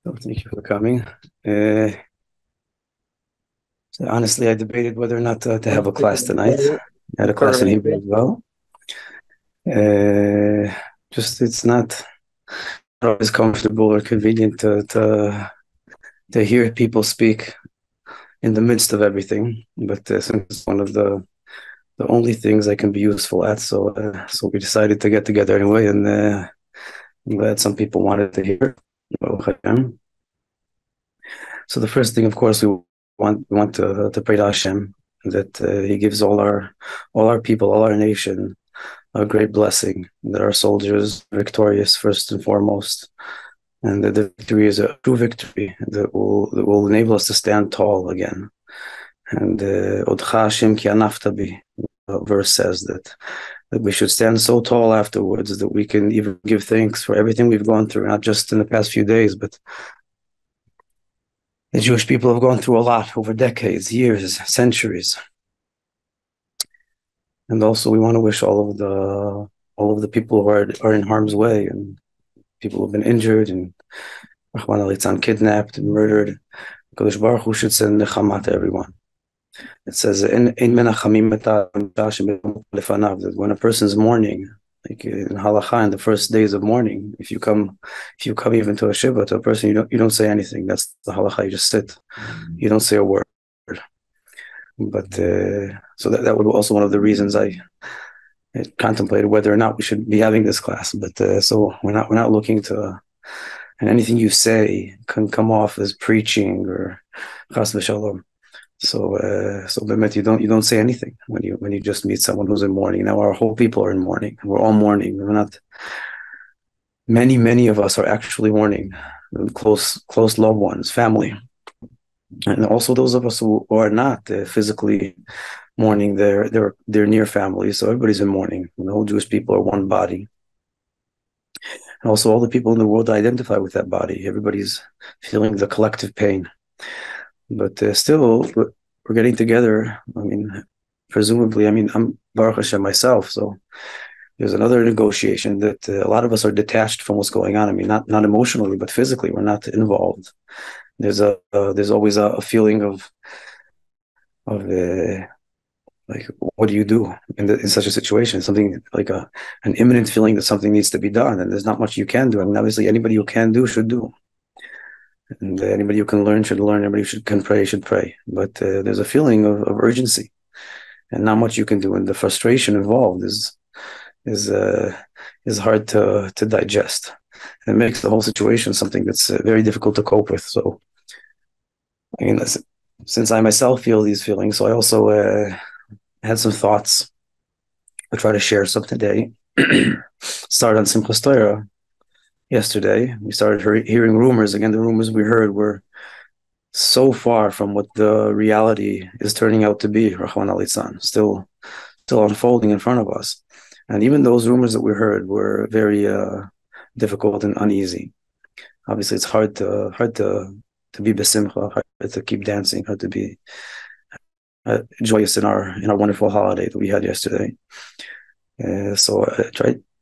So thank you for coming. So honestly, I debated whether or not to have a class tonight. I had a class in Hebrew as well. Just it's not always comfortable or convenient to hear people speak in the midst of everything. But since it's one of the only things I can be useful at, so we decided to get together anyway, and I'm glad some people wanted to hear. So the first thing, of course, we want to pray to Hashem that He gives all our people, all our nation, a great blessing, that our soldiers are victorious first and foremost, and that the victory is a true victory that will enable us to stand tall again. And Odcha Hashem ki anafta bi, verse says that we should stand so tall afterwards that we can even give thanks for everything we've gone through, not just in the past few days, but the Jewish people have gone through a lot over decades, years, centuries. And also we want to wish all of the people who are in harm's way, and people who have been injured and kidnapped and murdered. Kodesh Baruch Hu should send nechama to everyone. It says that when a person's mourning, like in halakha, in the first days of mourning, if you come even to a shiva, to a person, you don't say anything. That's the halakha. You just sit. You don't say a word. But so that was also one of the reasons I contemplated whether or not we should be having this class. But so we're not looking to, and anything you say can come off as preaching or chas v'shalom. So Bemet, you don't say anything when you just meet someone who's in mourning. Now our whole people are in mourning. We're all mourning. We're not. Many of us are actually mourning. Close loved ones, family, and also those of us who are not physically mourning. They're near family. So everybody's in mourning. The whole Jewish people are one body. And also all the people in the world identify with that body. Everybody's feeling the collective pain. But still, we're getting together. I mean, presumably, I'm Baruch Hashem myself, so there's another negotiation that a lot of us are detached from what's going on. I mean, not emotionally, but physically, we're not involved. There's always a feeling of like, what do you do in such a situation? Something like an imminent feeling that something needs to be done, and there's not much you can do. I mean, obviously, anybody who can do should do. And anybody who can learn should learn. Anybody who can pray should pray. But there's a feeling of urgency, and not much you can do. And the frustration involved is hard to digest. And it makes the whole situation something that's very difficult to cope with. So, I mean, since I myself feel these feelings, so I also had some thoughts. I'll try to share some today. Start on Simchas Torah. Yesterday, we started hearing rumors. Again, the rumors we heard were so far from what the reality is turning out to be, Rahman al-Litzan, still unfolding in front of us. And even those rumors that we heard were very difficult and uneasy. Obviously, it's hard to be besimcha, hard to keep dancing, hard to be joyous in our wonderful holiday that we had yesterday. So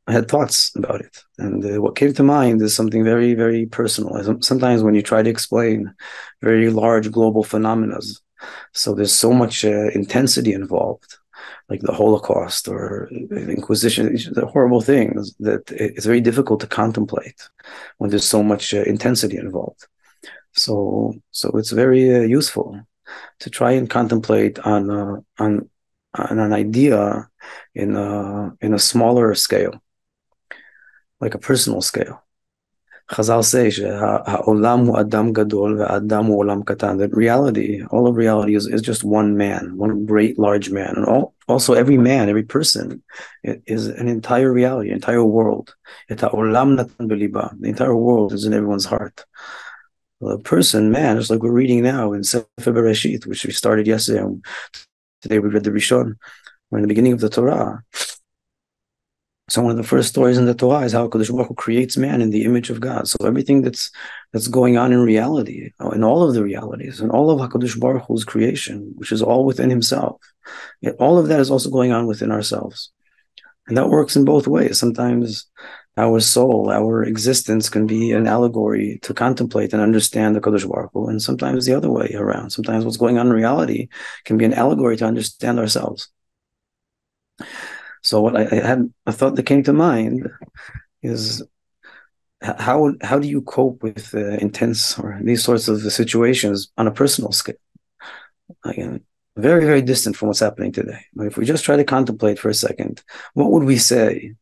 I had thoughts about it, and what came to mind is something very, very personal. Sometimes when you try to explain very large global phenomena, so there's so much intensity involved, like the Holocaust or Inquisition, the horrible things, that it's very difficult to contemplate when there's so much intensity involved. So it's very useful to try and contemplate on an idea in a smaller scale, like a personal scale. Chazal say ha'olam hu adam gadol ve'adam hu olam katan. That reality, all of reality is just one man, one great large man, and also every man, every person is an entire reality, entire world. The entire world is in everyone's heart. The person, man, just like we're reading now in Sefer Bereshit, which we started yesterday. And today we read the Rishon. We're in the beginning of the Torah. So one of the first stories in the Torah is how Kadosh Baruch Hu creates man in the image of God. So everything that's going on in reality, in all of the realities, and all of HaKadosh Baruch Hu's creation, which is all within himself, yet all of that is also going on within ourselves. And that works in both ways. Sometimes our soul, our existence can be an allegory to contemplate and understand the Kadosh Baruch Hu, and sometimes the other way around. Sometimes what's going on in reality can be an allegory to understand ourselves. So what I had a thought that came to mind is how do you cope with intense or these sorts of situations on a personal scale? Again, very, very distant from what's happening today. But if we just try to contemplate for a second, what would we say?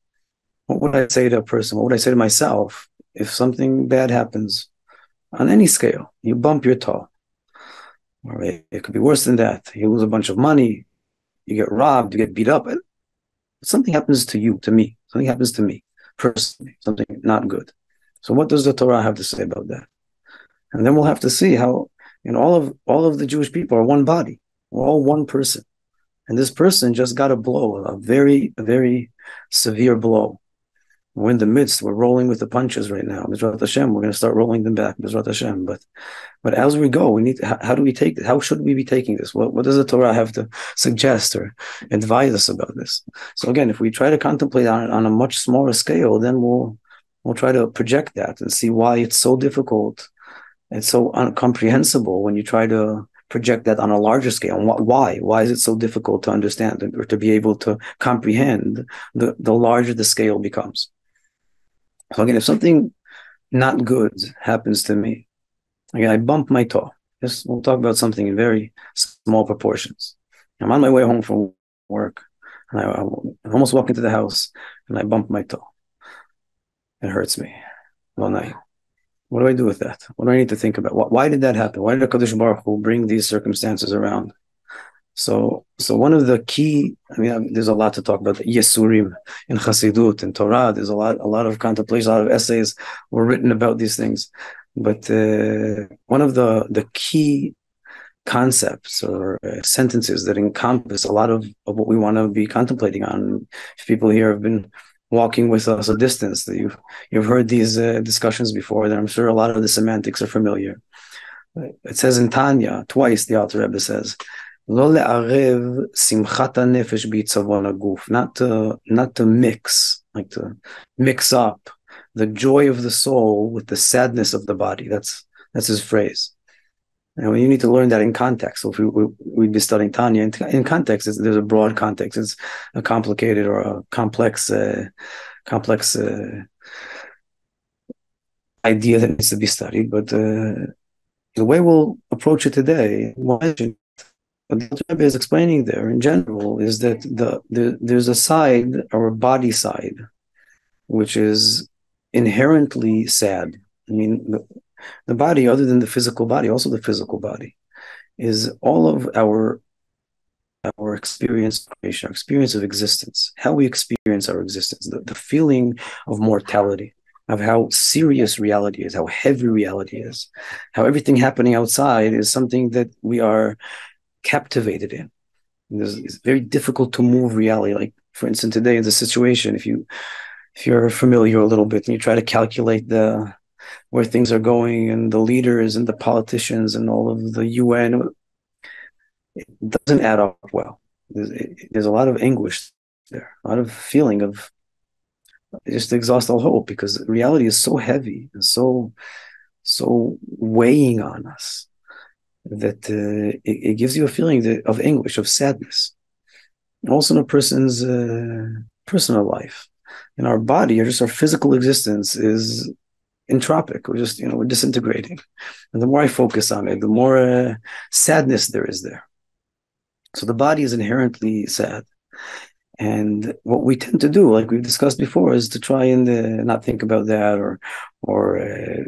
What would I say to a person? What would I say to myself if something bad happens on any scale? You bump your toe. Or it could be worse than that. You lose a bunch of money. You get robbed. You get beat up. Something happens to you, to me. Something happens to me personally. Something not good. So what does the Torah have to say about that? And then we'll have to see how all of the Jewish people are one body. We're all one person. And this person just got a blow, a very, very severe blow. We're in the midst, we're rolling with the punches right now. B'ezrat Hashem, we're going to start rolling them back, B'ezrat Hashem. But as we go, we need to, how do we take this? How should we be taking this? What does the Torah have to suggest or advise us about this? So again, if we try to contemplate on a much smaller scale, then we'll try to project that and see why it's so difficult. It's so incomprehensible when you try to project that on a larger scale. And why is it so difficult to understand or to be able to comprehend the larger the scale becomes? So again, if something not good happens to me, again, I bump my toe. We'll talk about something in very small proportions. I'm on my way home from work, and I almost walk into the house, and I bump my toe. It hurts me. Well, now, what do I do with that? What do I need to think about? Why did that happen? Why did HaKadosh Baruch Hu bring these circumstances around? So one of the key, there's a lot to talk about, the Yesurim in Chasidut and Torah. There's a lot of contemplation, a lot of essays were written about these things. But one of the key concepts or sentences that encompass a lot of what we want to be contemplating on, if people here have been walking with us a distance, that you've heard these discussions before, then I'm sure a lot of the semantics are familiar. It says in Tanya, twice the Alter Rebbe says, Lo le'arev simchat hanefesh b'itzavon haguf, not to mix, like to mix up the joy of the soul with the sadness of the body. That's his phrase. And you need to learn that in context. So if we'd be studying Tanya, in context, there's a broad context. It's a complicated or a complex idea that needs to be studied. But the way we'll approach it today, what the Rebbe is explaining there in general is that there's a side, or a body side, which is inherently sad. The body, other than the physical body, also the physical body, is all of our experience, our experience of existence, how we experience our existence, the feeling of mortality, of how serious reality is, how heavy reality is, how everything happening outside is something that we are captivated in. It's very difficult to move reality. Like, for instance, today in the situation, if you're familiar a little bit and you try to calculate where things are going and the leaders and the politicians and all of the UN, it doesn't add up well. There's a lot of anguish there, a lot of feeling of just exhaust all hope, because reality is so heavy and so weighing on us that it gives you a feeling of anguish, of sadness. Also in a person's personal life. In our body, or just our physical existence is entropic. We're disintegrating. And the more I focus on it, the more sadness there is there. So the body is inherently sad. And what we tend to do, like we've discussed before, is to try and not think about that or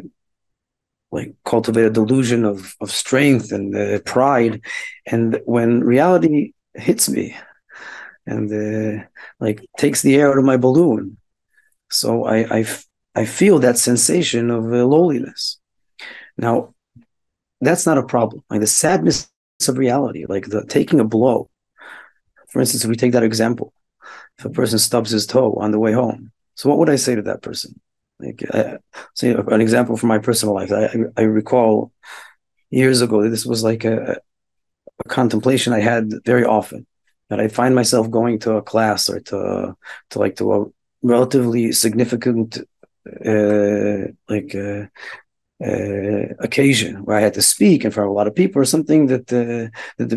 like cultivate a delusion of strength and pride. And when reality hits me and like takes the air out of my balloon, so I feel that sensation of lowliness. Now, that's not a problem. Like the sadness of reality, like the taking a blow. For instance, if we take that example, if a person stubs his toe on the way home, so what would I say to that person? Like, say an example from my personal life. I recall years ago that this was like a contemplation I had very often. that I find myself going to a class or to a relatively significant occasion where I had to speak in front of a lot of people, or something that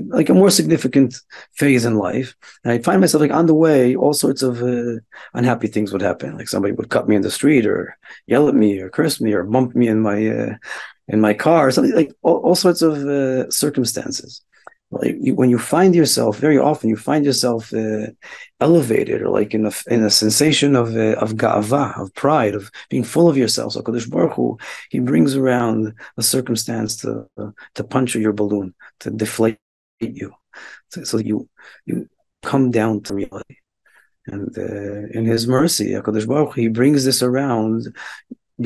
like a more significant phase in life, and I find myself like on the way, all sorts of unhappy things would happen. Like somebody would cut me in the street, or yell at me, or curse me, or bump me in my car, or something, like all sorts of circumstances. Like when you find yourself, very often you find yourself elevated, or like in a sensation of ga'ava, of pride, of being full of yourself. So Kadosh Baruch Hu, he brings around a circumstance to puncture your balloon, to deflate you, so you come down to reality. And in his mercy, Kadosh Baruch Hu, he brings this around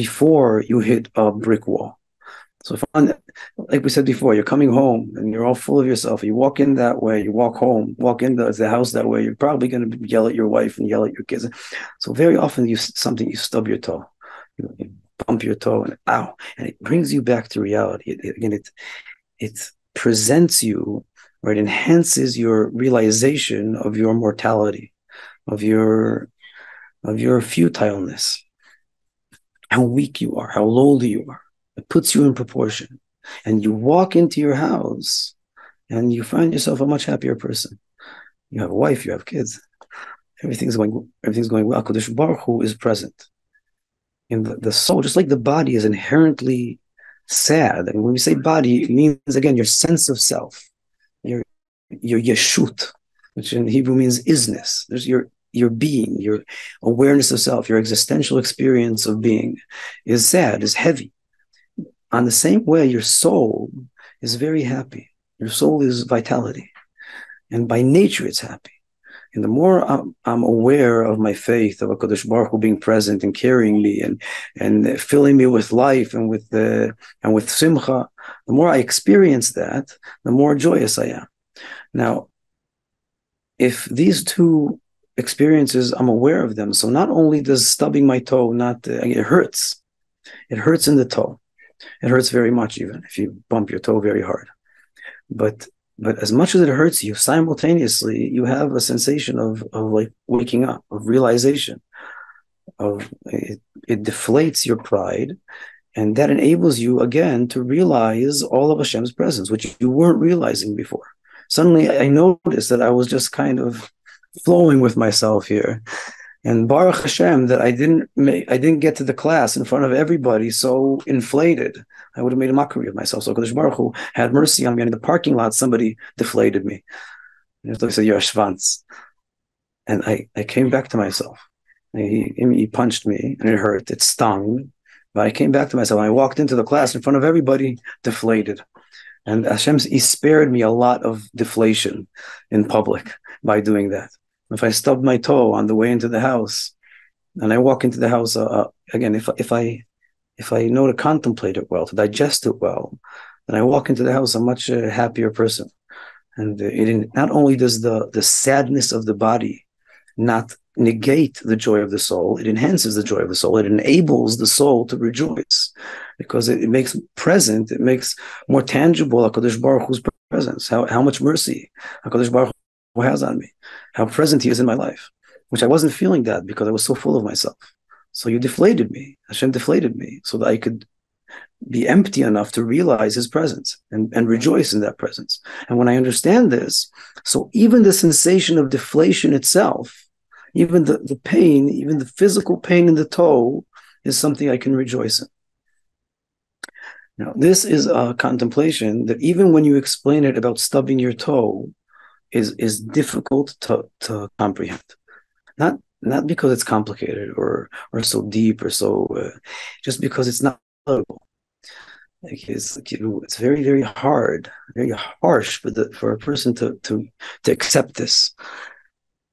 before you hit a brick wall. So like we said before, you're coming home and you're all full of yourself. You walk in that way, you walk home, walk into the house that way, you're probably going to yell at your wife and yell at your kids. So very often you stub your toe, you bump your toe, and ow, and it brings you back to reality. It presents you, or it enhances your realization of your mortality, of your futileness, how weak you are, how lowly you are. It puts you in proportion, and you walk into your house and you find yourself a much happier person. You have a wife, you have kids, everything's going well. Kadosh Baruch Hu is present in the soul, just like the body is inherently sad. And when we say body, it means, again, your sense of self, your yeshut, which in Hebrew means isness. There's your being, your awareness of self, your existential experience of being is sad, is heavy. On the same way, your soul is very happy. Your soul is vitality. And by nature, it's happy. And the more I'm aware of my faith, of HaKadosh Baruch Hu being present and carrying me and filling me with life and with simcha, the more I experience that, the more joyous I am. Now, if these two experiences, I'm aware of them, so not only does stubbing my toe it hurts. It hurts in the toe. It hurts very much, even if you bump your toe very hard. But as much as it hurts you, simultaneously you have a sensation of like waking up, of realization, of it deflates your pride, and that enables you again to realize all of Hashem's presence, which you weren't realizing before. Suddenly I noticed that I was just kind of flowing with myself here. And Baruch Hashem that I didn't get to the class in front of everybody so inflated. I would have made a mockery of myself. So Kadosh Baruch Hu had mercy on me. And in the parking lot, somebody deflated me. And they said, "You're a schwanz." And I came back to myself. He punched me, and it hurt. It stung. But I came back to myself. And I walked into the class in front of everybody, deflated. And Hashem, he spared me a lot of deflation in public by doing that. If I stub my toe on the way into the house, and I walk into the house again, if I know to contemplate it well, to digest it well, then I walk into the house a much happier person. And not only does the sadness of the body not negate the joy of the soul, it enhances the joy of the soul. It enables the soul to rejoice, because it makes present, it makes more tangible HaKadosh Baruch Hu's presence, how much mercy HaKadosh Baruch Hu has on me, how present he is in my life, which I wasn't feeling that because I was so full of myself. So you deflated me, Hashem deflated me, so that I could be empty enough to realize his presence and rejoice in that presence. And when I understand this, so even the sensation of deflation itself, even the pain, even the physical pain in the toe, is something I can rejoice in. Now, this is a contemplation that even when you explain it about stubbing your toe, is difficult to comprehend. Not because it's complicated or so deep or so, just because it's not palatable. It's very, very hard, very harsh for a person to accept this.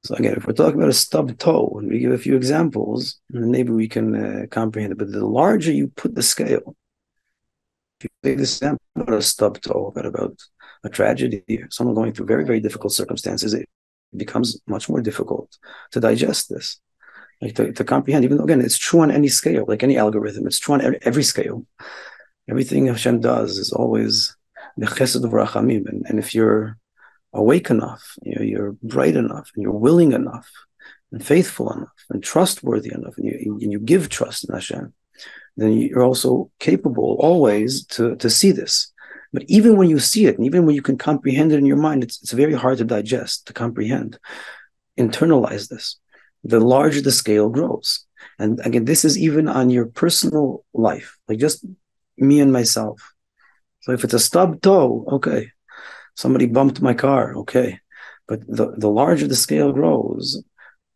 So again, if we're talking about a stubbed toe, and we give a few examples, maybe we can comprehend it. But the larger you put the scale, if you take this example about a stubbed toe, about a tragedy, someone going through very, very difficult circumstances, it becomes much more difficult to digest this, like to comprehend. Even though, again, it's true on any scale, like any algorithm, it's true on every scale. Everything Hashem does is always the chesed of rachamim, and if you're awake enough, you're bright enough, and you're willing enough, and faithful enough, and trustworthy enough, and you give trust in Hashem, then you're also capable always to see this. But even when you see it, and even when you can comprehend it in your mind, it's very hard to digest, to comprehend, internalize this. The larger the scale grows. And again, this is even on your personal life, like just me and myself. So if it's a stub toe, okay, somebody bumped my car, okay. But the larger the scale grows,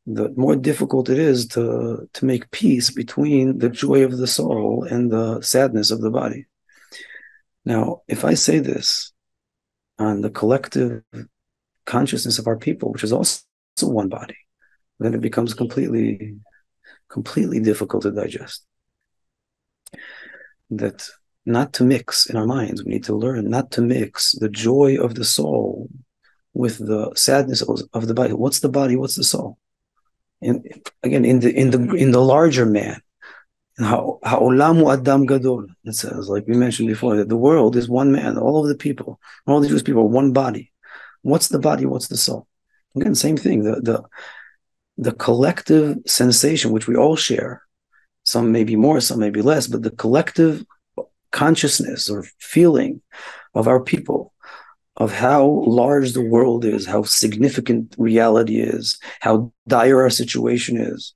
the more difficult it is to make peace between the joy of the soul and the sadness of the body. Now, if I say this on the collective consciousness of our people, which is also one body, then it becomes completely difficult to digest. That not to mix in our minds, we need to learn not to mix the joy of the soul with the sadness of the body. What's the body? What's the soul? And again, in the larger man, ha'olamu adam gadol. It says, like we mentioned before, that the world is one man. All of the people, all the Jewish people, are one body. What's the body? What's the soul? Again, same thing. The collective sensation which we all share. Some may be more, some may be less, but the collective consciousness or feeling of our people, of how large the world is, how significant reality is, how dire our situation is,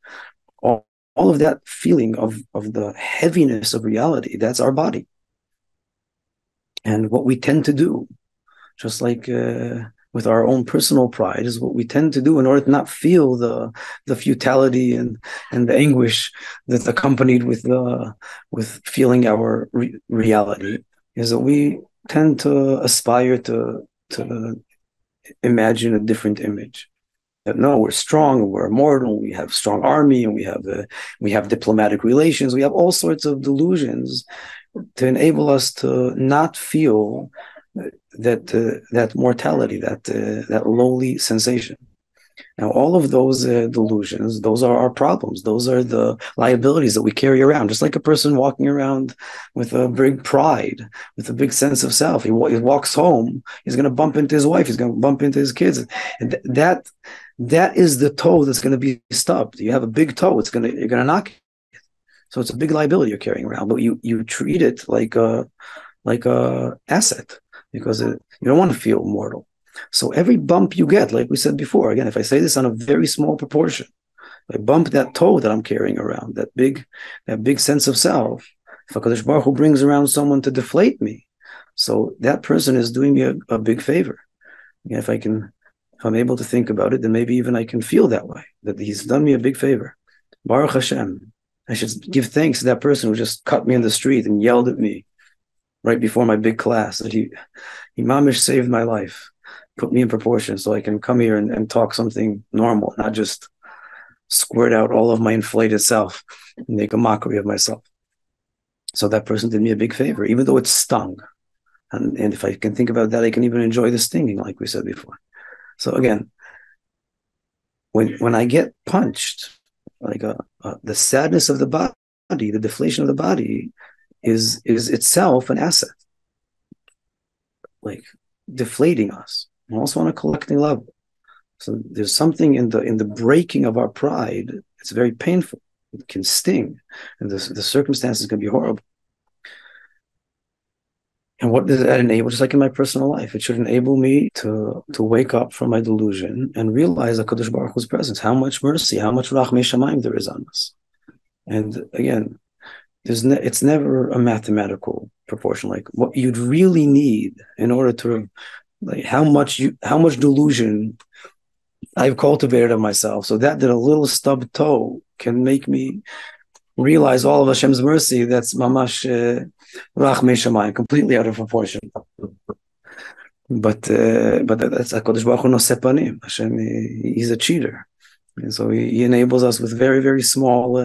all of that feeling of the heaviness of reality, that's our body. And what we tend to do, just like with our own personal pride, is what we tend to do in order to not feel the futility and the anguish that's accompanied with feeling our reality, is that we tend to aspire to imagine a different image. That no, we're strong, we're immortal, we have strong army, and we have diplomatic relations, we have all sorts of delusions to enable us to not feel that mortality, that lowly sensation. Now, all of those delusions, those are our problems. Those are the liabilities that we carry around. Just like a person walking around with a big pride, with a big sense of self. He walks home, he's going to bump into his wife, he's going to bump into his kids. And that is the toe that's going to be stubbed. You have a big toe, you're going to knock it. So it's a big liability you're carrying around, but you treat it like a asset, because you don't want to feel mortal. So every bump you get, like we said before, again, if I say this on a very small proportion, I bump that toe that I'm carrying around, that big sense of self. If HaKadosh Baruch Hu brings around someone to deflate me, so that person is doing me a big favor. Again, if I'm able to think about it, then maybe even I can feel that way, that he's done me a big favor. Baruch Hashem. I should give thanks to that person who just cut me in the street and yelled at me right before my big class, that he mamish saved my life, put me in proportion so I can come here and talk something normal, not just squirt out all of my inflated self and make a mockery of myself. So that person did me a big favor, even though it stung. And if I can think about that, I can even enjoy the stinging, like we said before. So again, when I get punched, like the sadness of the body, the deflation of the body is itself an asset, like deflating us, and also on a collecting level. So there's something in the breaking of our pride. It's very painful. It can sting, and the circumstances can be horrible. And what does that enable? Just like in my personal life, it should enable me to wake up from my delusion and realize HaKadosh Baruch Hu's presence, how much mercy, how much rachmei shamayim there is on us. And again, it's never a mathematical proportion. Like what you'd really need in order to, like how much delusion I've cultivated of myself, so that a little stub toe can make me realize all of Hashem's mercy. That's mamash rachmei shamayim, completely out of proportion. But that's HaKadosh Baruch Hu noseh panim. Hashem, he's a cheater, and so he enables us with very, very small,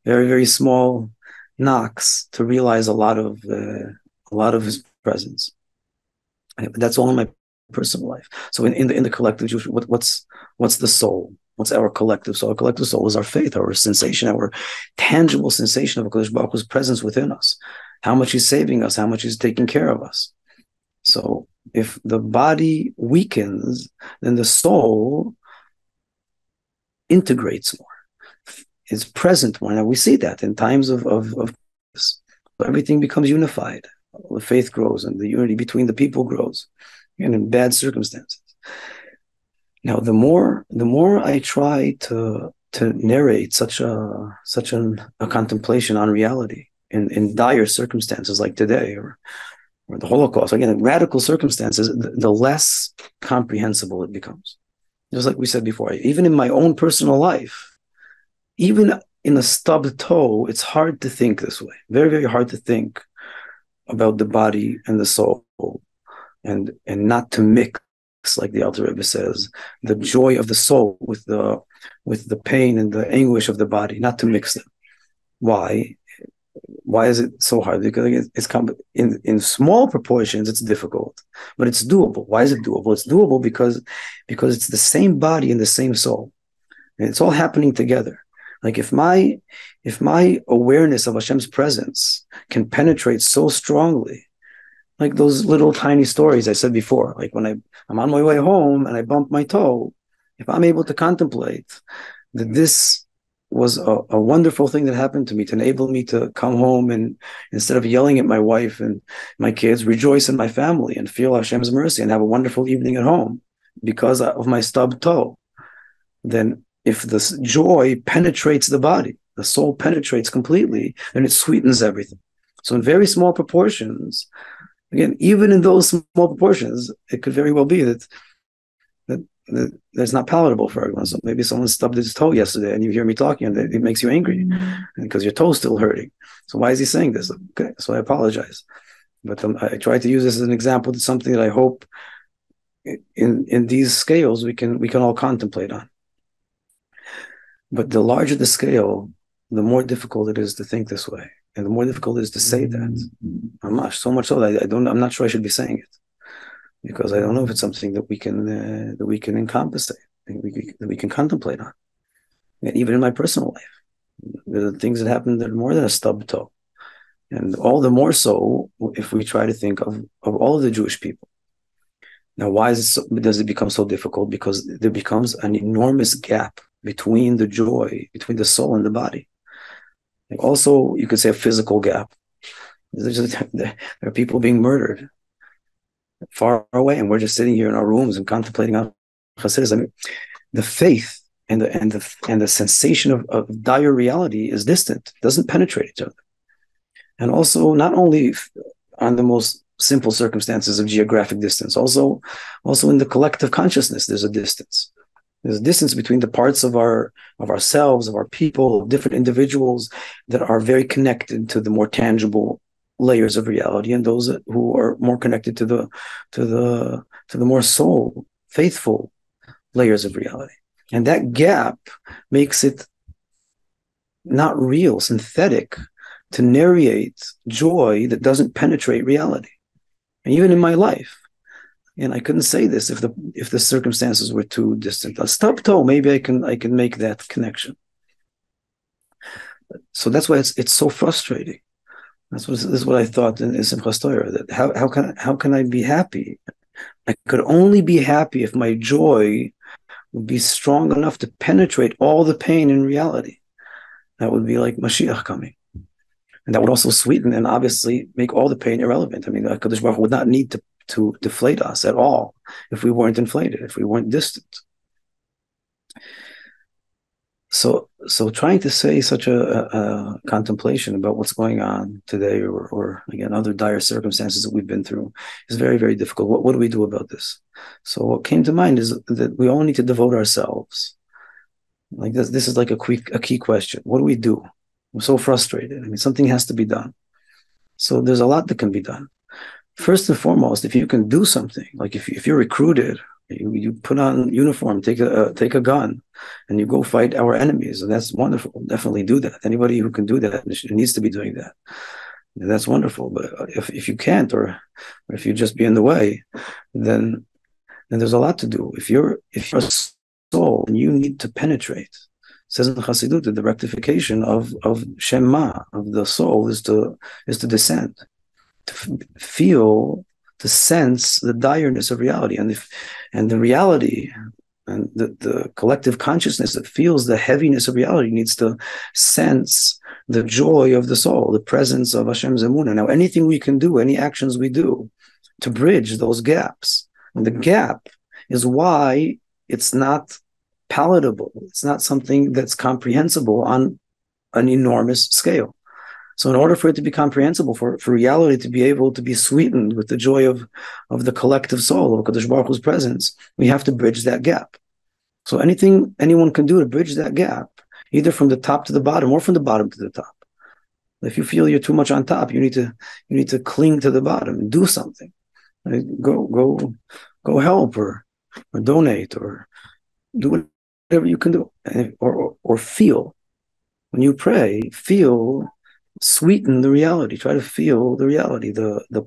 very, very small knocks to realize a lot of his presence. That's all in my personal life. So in the collective Jewish, what's the soul? What's our collective soul? Our collective soul is our faith, our sensation, our tangible sensation of HaKadosh Baruch Hu's presence within us. How much he's saving us, how much he's taking care of us. So if the body weakens, then the soul integrates more, is present more. Now we see that in times of everything becomes unified. The faith grows and the unity between the people grows, and in bad circumstances. Now, the more I try to narrate such a contemplation on reality in dire circumstances like today or the Holocaust, again, in radical circumstances, the less comprehensible it becomes. Just like we said before, even in my own personal life, even in a stubbed toe, it's hard to think this way. Very, very hard to think about the body and the soul, and not to mix, like the Alter Rebbe says, the joy of the soul with the pain and the anguish of the body, not to mix them. Why? Why is it so hard? Because it's in small proportions, it's difficult, but it's doable. Why is it doable? It's doable because it's the same body and the same soul, and it's all happening together. Like if my awareness of Hashem's presence can penetrate so strongly, like those little tiny stories I said before, like when I'm on my way home and I bump my toe, if I'm able to contemplate that this was a wonderful thing that happened to me to enable me to come home and instead of yelling at my wife and my kids, rejoice in my family and feel Hashem's mercy and have a wonderful evening at home because of my stubbed toe, then if the joy penetrates the body, the soul penetrates completely, then it sweetens everything. So in very small proportions, again, even in those small proportions, it could very well be that it's not palatable for everyone. So maybe someone stubbed his toe yesterday and you hear me talking and it makes you angry because your toe's still hurting. So why is he saying this? Okay, so I apologize. But I try to use this as an example to something that I hope in these scales we can all contemplate on. But the larger the scale, the more difficult it is to think this way, and the more difficult it is to say that. So much so that I'm not sure I should be saying it, because I don't know if it's something that we can encompass, that we can contemplate on. And even in my personal life, there are things that happen that are more than a stubbed toe, and all the more so if we try to think of all of the Jewish people. Now, why does it become so difficult? Because there becomes an enormous gap between the joy, between the soul and the body. And also, you could say a physical gap. There are people being murdered far away, and we're just sitting here in our rooms and contemplating on Hasidus. I mean, the faith and the sensation of dire reality is distant; it doesn't penetrate each other. And also, not only on the most simple circumstances of geographic distance, also in the collective consciousness, there's a distance. There's a distance between the parts of ourselves, of our people, of different individuals that are very connected to the more tangible layers of reality, and those who are more connected to the more soul, faithful layers of reality. And that gap makes it not real, synthetic, to narrate joy that doesn't penetrate reality. And even in my life, and I couldn't say this if the circumstances were too distant. A stubbed toe, maybe I can make that connection. So that's why it's so frustrating. This is what I thought in Simchas Torah, that how can I be happy? I could only be happy if my joy would be strong enough to penetrate all the pain in reality. That would be like Mashiach coming. And that would also sweeten and obviously make all the pain irrelevant. I mean, HaKadosh Baruch Hu would not need to deflate us at all if we weren't inflated, if we weren't distant. So trying to say such a contemplation about what's going on today, or again, other dire circumstances that we've been through, is very, very difficult. What do we do about this? So what came to mind is that we all need to devote ourselves. Like this is like a key question. What do we do? I'm so frustrated. I mean, something has to be done. So there's a lot that can be done. First and foremost, if you can do something, like if you're recruited, you put on uniform, take a gun, and you go fight our enemies, and that's wonderful. Definitely do that. Anybody who can do that needs to be doing that. And that's wonderful. But if you can't, or if you just be in the way, then there's a lot to do. If you're a soul and you need to penetrate. It says in the Chasidut that the rectification of Shema, of the soul, is to descend, to feel to sense the direness of reality, and the reality and the collective consciousness that feels the heaviness of reality needs to sense the joy of the soul, the presence of Hashem's emunah. Now, anything we can do, any actions we do to bridge those gaps, and the gap is why it's not palatable. It's not something that's comprehensible on an enormous scale. So in order for it to be comprehensible, for reality to be able to be sweetened with the joy of the collective soul, of Kadosh Baruch Hu's presence, we have to bridge that gap. So anything anyone can do to bridge that gap, either from the top to the bottom or from the bottom to the top. If you feel you're too much on top, you need to cling to the bottom and do something. Right? Go help or donate or do whatever you can do, or feel. When you pray, sweeten the reality. Try to feel the reality, the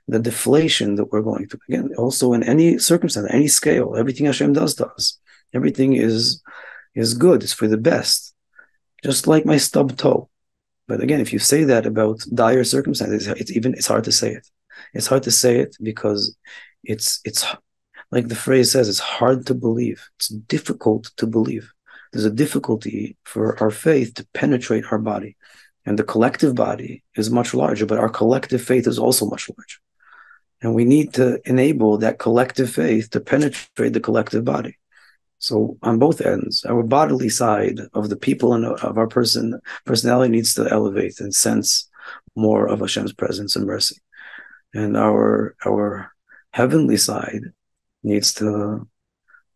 deflation that we're going through. Again, also in any circumstance, any scale, everything Hashem does to us, everything is good. It's for the best. Just like my stub toe. But again, if you say that about dire circumstances, it's hard to say it. It's hard to say it because it's like the phrase says, it's hard to believe. It's difficult to believe. There's a difficulty for our faith to penetrate our body. And the collective body is much larger, but our collective faith is also much larger. And we need to enable that collective faith to penetrate the collective body. So on both ends, our bodily side of the people and of our personality needs to elevate and sense more of Hashem's presence and mercy. And our heavenly side needs to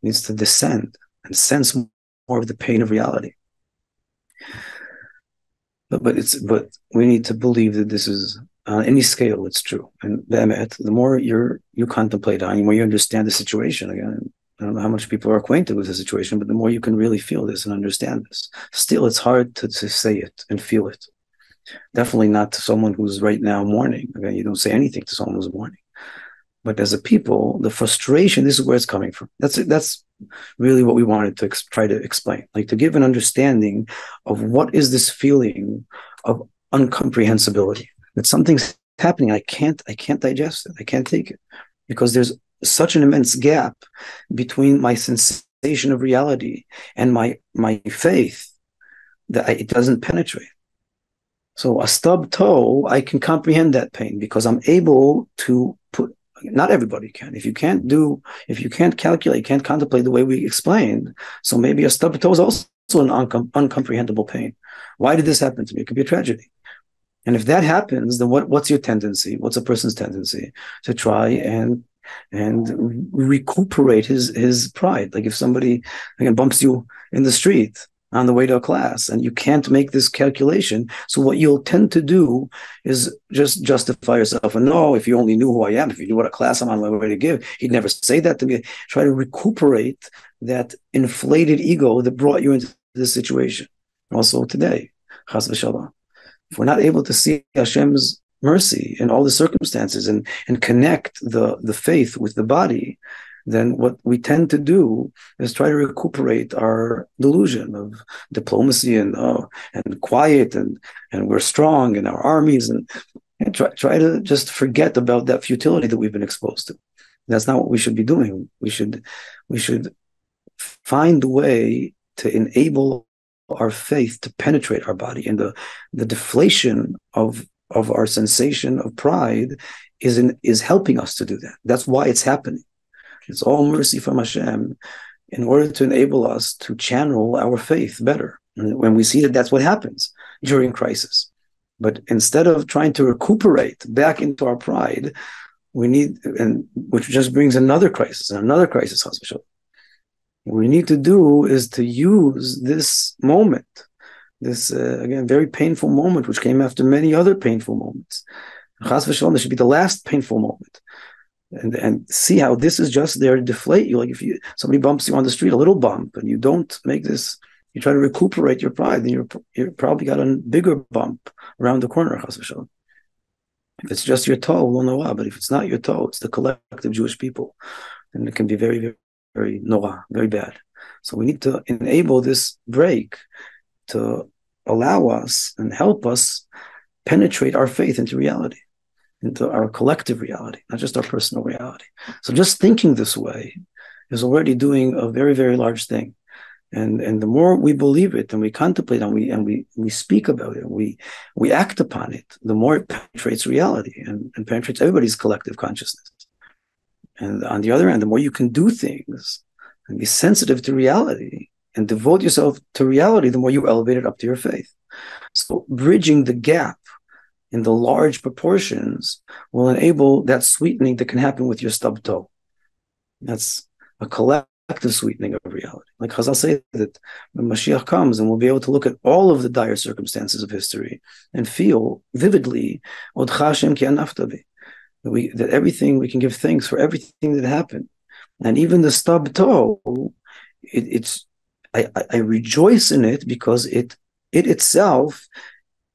descend and sense more of the pain of reality. But we need to believe that this is on any scale it's true. And the more you contemplate on, the more you understand the situation. Again, I don't know how much people are acquainted with the situation, but the more you can really feel this and understand this. Still, it's hard to say it and feel it. Definitely not to someone who's right now mourning. Again, you don't say anything to someone who's mourning. But as a people, the frustration, this is where it's coming from. That's really what we wanted to try to explain, like to give an understanding of what is this feeling of incomprehensibility, that something's happening, I can't digest it, I can't take it, because there's such an immense gap between my sensation of reality and my faith that it doesn't penetrate. So a stub toe, I can comprehend that pain because I'm able to put. Not everybody can. If you can't calculate, can't contemplate the way we explained, so maybe a stub toe is also an uncomprehendable pain. Why did this happen to me? It could be a tragedy. And if that happens, then what's your tendency? What's a person's tendency? To try and recuperate his pride. Like if somebody, again, bumps you in the street on the way to a class and you can't make this calculation, so what you'll tend to do is just justify yourself. And no, if you only knew who I am, if you knew what a class I'm on my way to give, he'd never say that to me. Try to recuperate that inflated ego that brought you into this situation. Also today, chas v'shalom, if we're not able to see Hashem's mercy in all the circumstances and connect the faith with the body, then what we tend to do is try to recuperate our delusion of diplomacy and quiet and we're strong in our armies and try to just forget about that futility that we've been exposed to. That's not what we should be doing. We should find a way to enable our faith to penetrate our body, and the deflation of our sensation of pride is helping us to do that. That's why it's happening. It's all mercy from Hashem in order to enable us to channel our faith better. And when we see that that's what happens during crisis. But instead of trying to recuperate back into our pride, which just brings another crisis and another crisis. What we need to do is to use this moment, this, again, very painful moment, which came after many other painful moments. Chas v'shalom, this should be the last painful moment. And see how this is just there to deflate you. Like if somebody bumps you on the street, a little bump, and you don't make this, you try to recuperate your pride, then you're probably got a bigger bump around the corner. Chas v'shalom. If it's just your toe, we'll know why. But if it's not your toe, it's the collective Jewish people, then it can be very, very, very noah, very bad. So we need to enable this break to allow us and help us penetrate our faith into reality. into our collective reality, not just our personal reality. So just thinking this way is already doing a very, very large thing. And the more we believe it and we contemplate and we speak about it, we act upon it, the more it penetrates reality and penetrates everybody's collective consciousness. And on the other hand, the more you can do things and be sensitive to reality and devote yourself to reality, the more you elevate it up to your faith. So bridging the gap in the large proportions will enable that sweetening that can happen with your stub toe. That's a collective sweetening of reality. Like Chazal say that when Mashiach comes, and we'll be able to look at all of the dire circumstances of history and feel vividly, that everything, we can give thanks for everything that happened. And even the stub toe, I rejoice in it because it itself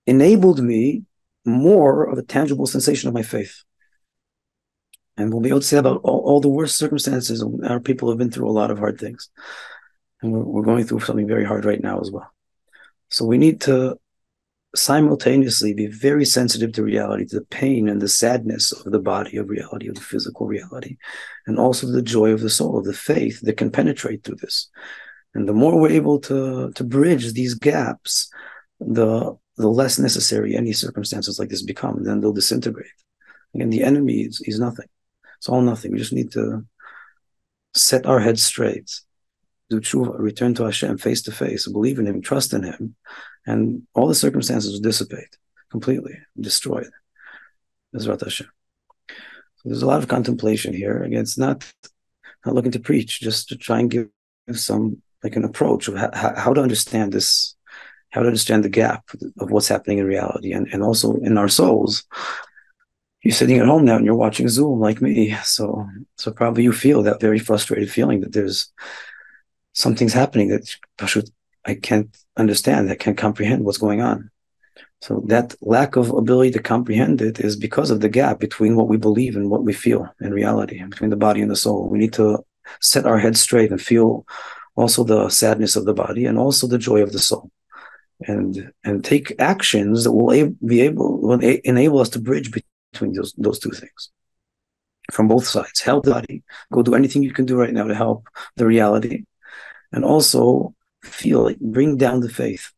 enabled me more of a tangible sensation of my faith. And we'll be able to say about all the worst circumstances. Our people have been through a lot of hard things. And we're going through something very hard right now as well. So we need to simultaneously be very sensitive to reality, to the pain and the sadness of the body, of reality, of the physical reality, and also the joy of the soul, of the faith that can penetrate through this. And the more we're able to bridge these gaps, the less necessary any circumstances like this become, and then they'll disintegrate. Again, the enemy is nothing. It's all nothing. We just need to set our heads straight, do tshuva, return to Hashem face to face, believe in Him, trust in Him, and all the circumstances will dissipate completely, destroyed. Bezrat Hashem. So there's a lot of contemplation here. Again, it's not looking to preach, just to try and give some, like, an approach of how to understand this, how to understand the gap of what's happening in reality and also in our souls. You're sitting at home now and you're watching Zoom like me, so probably you feel that very frustrated feeling that there's something's happening that I can't understand, I can't comprehend what's going on. So that lack of ability to comprehend it is because of the gap between what we believe and what we feel in reality, between the body and the soul. We need to set our heads straight and feel also the sadness of the body and also the joy of the soul, and take actions that will enable us to bridge between those two things from both sides. Help the body, go do anything you can do right now to help the reality, and also feel it, bring down the faith,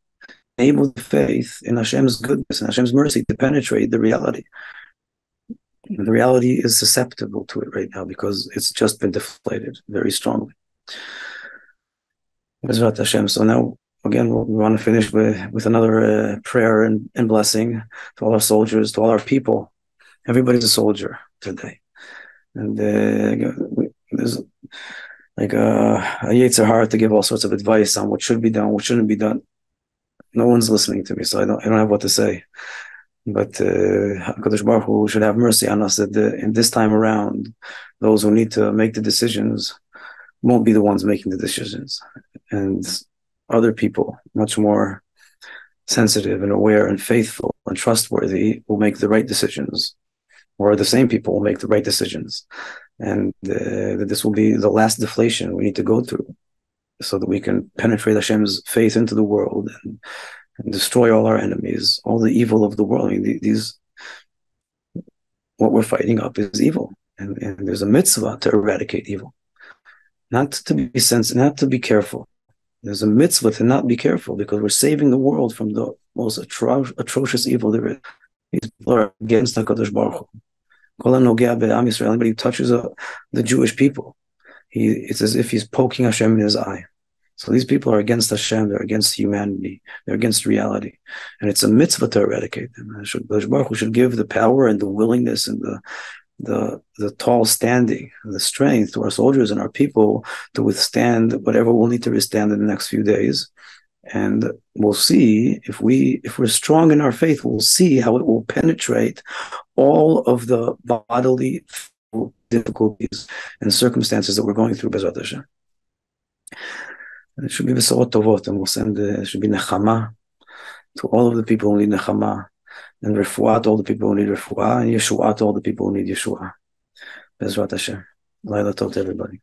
enable the faith in Hashem's goodness and Hashem's mercy to penetrate the reality. And the reality is susceptible to it right now because it's just been deflated very strongly. Bezrat Hashem. So now, again, we want to finish with another prayer and blessing to all our soldiers, to all our people. Everybody's a soldier today. And there's like a Yetzer Hara to give all sorts of advice on what should be done, what shouldn't be done. No one's listening to me, so I don't have what to say. But HaKadosh Baruch Hu should have mercy on us that in this time around, those who need to make the decisions won't be the ones making the decisions. And other people, much more sensitive and aware and faithful and trustworthy, will make the right decisions, or the same people will make the right decisions. And that this will be the last deflation we need to go through so that we can penetrate Hashem's faith into the world and destroy all our enemies, all the evil of the world. I mean, what we're fighting up is evil. And there's a mitzvah to eradicate evil. Not to be sensitive, not to be careful. There's a mitzvah to not be careful because we're saving the world from the most atrocious evil there is. These people are against HaKadosh Baruch Hu. Anybody who touches the Jewish people, it's as if he's poking Hashem in his eye. So these people are against Hashem, they're against humanity, they're against reality. And it's a mitzvah to eradicate them. HaKadosh Baruch Hu should give the power and the willingness and the tall standing, the strength to our soldiers and our people to withstand whatever we'll need to withstand in the next few days. And we'll see if we're strong in our faith, we'll see how it will penetrate all of the bodily difficulties and circumstances that we're going through. Bezrat Hashem. It should be Besorot Tovot, and we'll send it should be Nechama to all of the people who need Nechama, and Refuah to all the people who need Refuah, and Yeshua to all the people who need Yeshua. Bezrat Hashem. Laila Tov to everybody.